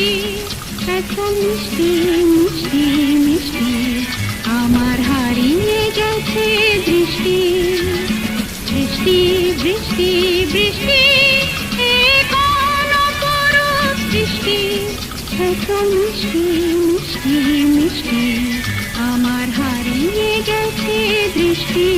বৃষ্টি, এত মিষ্টি মিষ্টি মিষ্টি, আমার হারিয়ে গেছে দৃষ্টি। বৃষ্টি বৃষ্টি বৃষ্টি, এ কোন অপরূপ সৃষ্টি, এত মিষ্টি মিষ্টি মিষ্টি, আমার হারিয়ে গেছে দৃষ্টি।